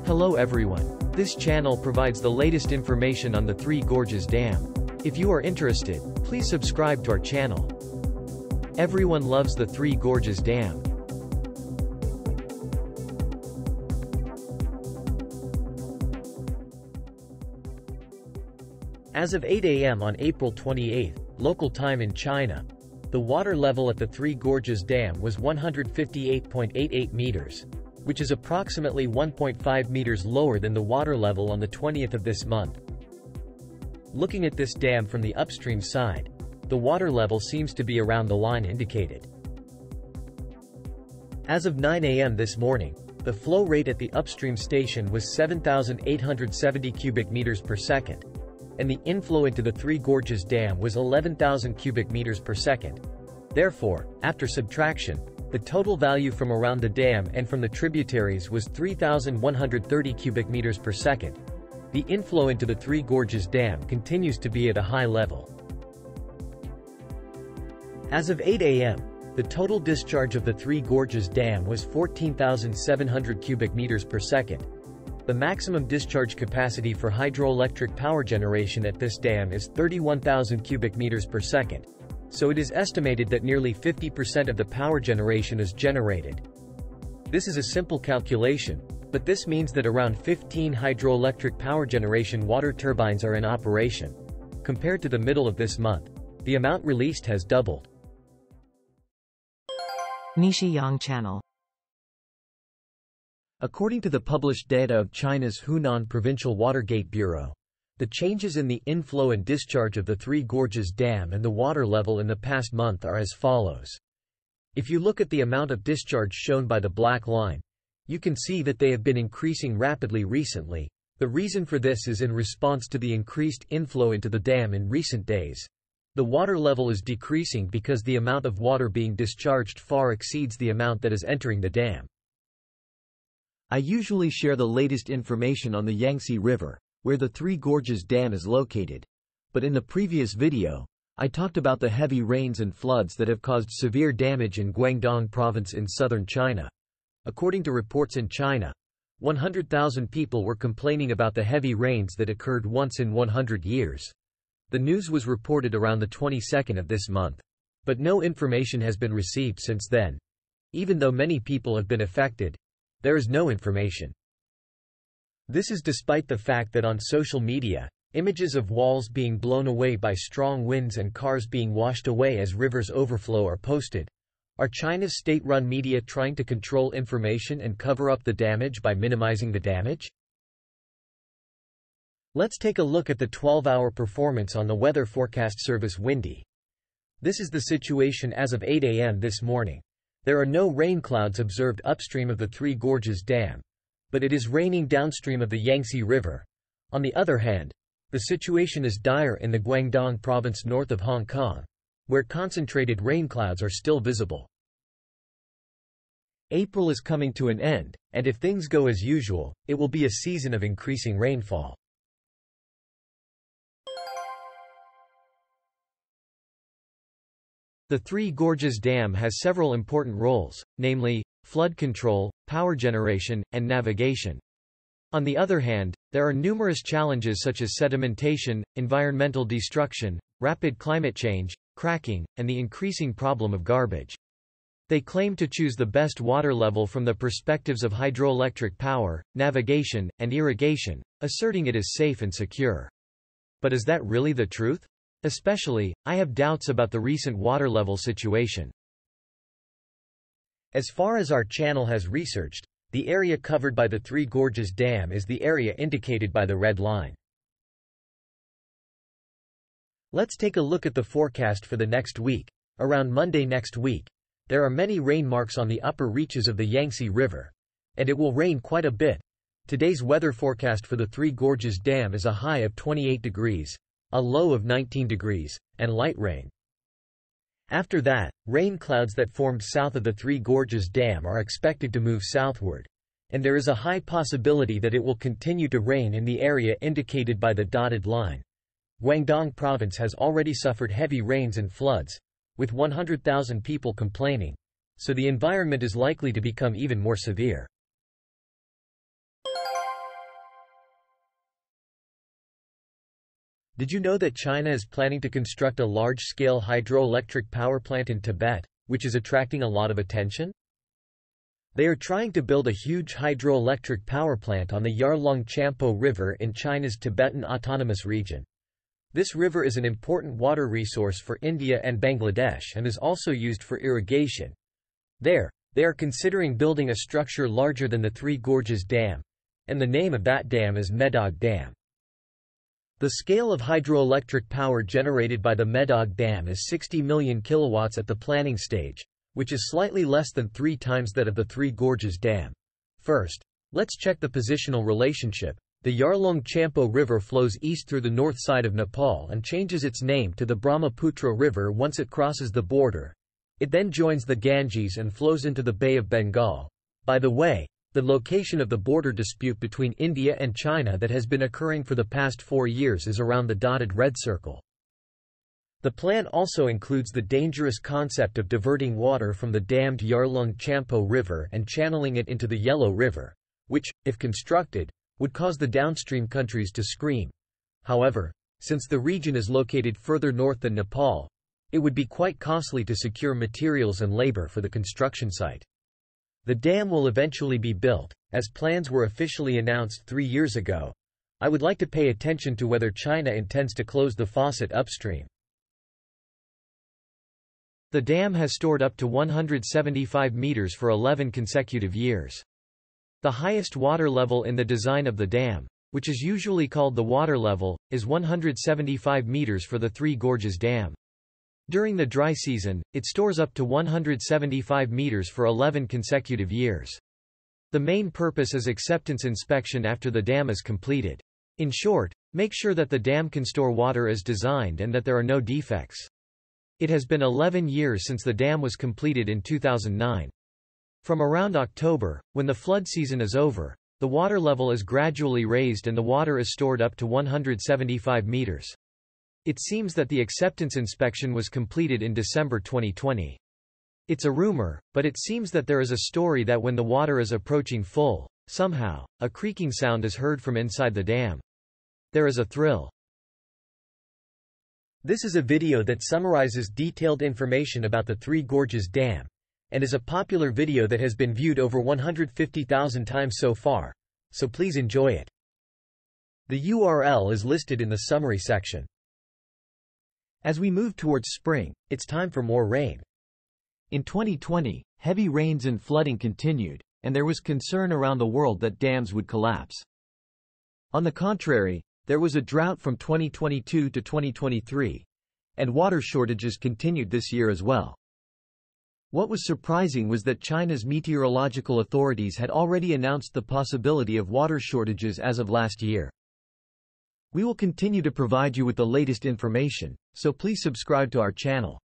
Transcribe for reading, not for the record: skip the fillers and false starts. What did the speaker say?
Hello everyone. This channel provides the latest information on the Three Gorges Dam. If you are interested, please subscribe to our channel. Everyone loves the Three Gorges Dam. As of 8 a.m. on April 28, local time in China, the water level at the Three Gorges Dam was 158.88 meters, which is approximately 1.5 meters lower than the water level on the 20th of this month. Looking at this dam from the upstream side, the water level seems to be around the line indicated. As of 9 a.m. this morning, the flow rate at the upstream station was 7,870 cubic meters per second, and the inflow into the Three Gorges Dam was 11,000 cubic meters per second. Therefore, after subtraction, the total value from around the dam and from the tributaries was 3,130 cubic meters per second. The inflow into the Three Gorges Dam continues to be at a high level. As of 8 a.m., the total discharge of the Three Gorges Dam was 14,700 cubic meters per second. The maximum discharge capacity for hydroelectric power generation at this dam is 31,000 cubic meters per second. So it is estimated that nearly 50% of the power generation is generated. This is a simple calculation, but this means that around 15 hydroelectric power generation water turbines are in operation. Compared to the middle of this month, the amount released has doubled. NISHIYAN channel. According to the published data of China's Hunan Provincial Watergate Bureau, the changes in the inflow and discharge of the Three Gorges Dam and the water level in the past month are as follows. If you look at the amount of discharge shown by the black line, you can see that they have been increasing rapidly recently. The reason for this is in response to the increased inflow into the dam in recent days. The water level is decreasing because the amount of water being discharged far exceeds the amount that is entering the dam. I usually share the latest information on the Yangtze River, where the Three Gorges Dam is located. But in the previous video, I talked about the heavy rains and floods that have caused severe damage in Guangdong province in southern China. According to reports in China, 100,000 people were complaining about the heavy rains that occurred once in 100 years. The news was reported around the 22nd of this month. But no information has been received since then. Even though many people have been affected, there is no information. This is despite the fact that on social media, images of walls being blown away by strong winds and cars being washed away as rivers overflow are posted. Are China's state-run media trying to control information and cover up the damage by minimizing the damage? Let's take a look at the 12-hour performance on the weather forecast service Windy. This is the situation as of 8 a.m. this morning. There are no rain clouds observed upstream of the Three Gorges Dam, but it is raining downstream of the Yangtze River. On the other hand, the situation is dire in the Guangdong province north of Hong Kong, where concentrated rain clouds are still visible. April is coming to an end, and if things go as usual, it will be a season of increasing rainfall. The Three Gorges Dam has several important roles, namely, flood control, power generation, and navigation. On the other hand, there are numerous challenges such as sedimentation, environmental destruction, rapid climate change, cracking, and the increasing problem of garbage. They claim to choose the best water level from the perspectives of hydroelectric power, navigation, and irrigation, asserting it is safe and secure. But is that really the truth? Especially, I have doubts about the recent water level situation. As far as our channel has researched, the area covered by the Three Gorges Dam is the area indicated by the red line. Let's take a look at the forecast for the next week. Around Monday next week, there are many rain marks on the upper reaches of the Yangtze River, and it will rain quite a bit. Today's weather forecast for the Three Gorges Dam is a high of 28 degrees, a low of 19 degrees, and light rain. After that, rain clouds that formed south of the Three Gorges Dam are expected to move southward, and there is a high possibility that it will continue to rain in the area indicated by the dotted line. Guangdong province has already suffered heavy rains and floods, with 100,000 people complaining, so the environment is likely to become even more severe. Did you know that China is planning to construct a large-scale hydroelectric power plant in Tibet, which is attracting a lot of attention? They are trying to build a huge hydroelectric power plant on the Yarlung-Champo River in China's Tibetan Autonomous Region. This river is an important water resource for India and Bangladesh and is also used for irrigation. They are considering building a structure larger than the Three Gorges Dam, and the name of that dam is Medog Dam. The scale of hydroelectric power generated by the Medog Dam is 60 million kilowatts at the planning stage, which is slightly less than 3 times that of the Three Gorges Dam. First, let's check the positional relationship. The Yarlung-Champo River flows east through the north side of Nepal and changes its name to the Brahmaputra River once it crosses the border. It then joins the Ganges and flows into the Bay of Bengal. By the way, the location of the border dispute between India and China that has been occurring for the past 4 years is around the dotted red circle. The plan also includes the dangerous concept of diverting water from the dammed Yarlung-Champo River and channeling it into the Yellow River, which, if constructed, would cause the downstream countries to scream. However, since the region is located further north than Nepal, it would be quite costly to secure materials and labor for the construction site. The dam will eventually be built, as plans were officially announced 3 years ago. I would like to pay attention to whether China intends to close the faucet upstream. The dam has stored up to 175 meters for 11 consecutive years. The highest water level in the design of the dam, which is usually called the water level, is 175 meters for the Three Gorges Dam. During the dry season, it stores up to 175 meters for 11 consecutive years. The main purpose is acceptance inspection after the dam is completed. In short, make sure that the dam can store water as designed and that there are no defects. It has been 11 years since the dam was completed in 2009. From around October, when the flood season is over, the water level is gradually raised and the water is stored up to 175 meters. It seems that the acceptance inspection was completed in December 2020. It's a rumor, but it seems that there is a story that when the water is approaching full, somehow, a creaking sound is heard from inside the dam. There is a thrill. This is a video that summarizes detailed information about the Three Gorges Dam, and is a popular video that has been viewed over 150,000 times so far, so please enjoy it. The URL is listed in the summary section. As we move towards spring, it's time for more rain. In 2020, heavy rains and flooding continued, and there was concern around the world that dams would collapse. On the contrary, there was a drought from 2022 to 2023, and water shortages continued this year as well. What was surprising was that China's meteorological authorities had already announced the possibility of water shortages as of last year. We will continue to provide you with the latest information, so please subscribe to our channel.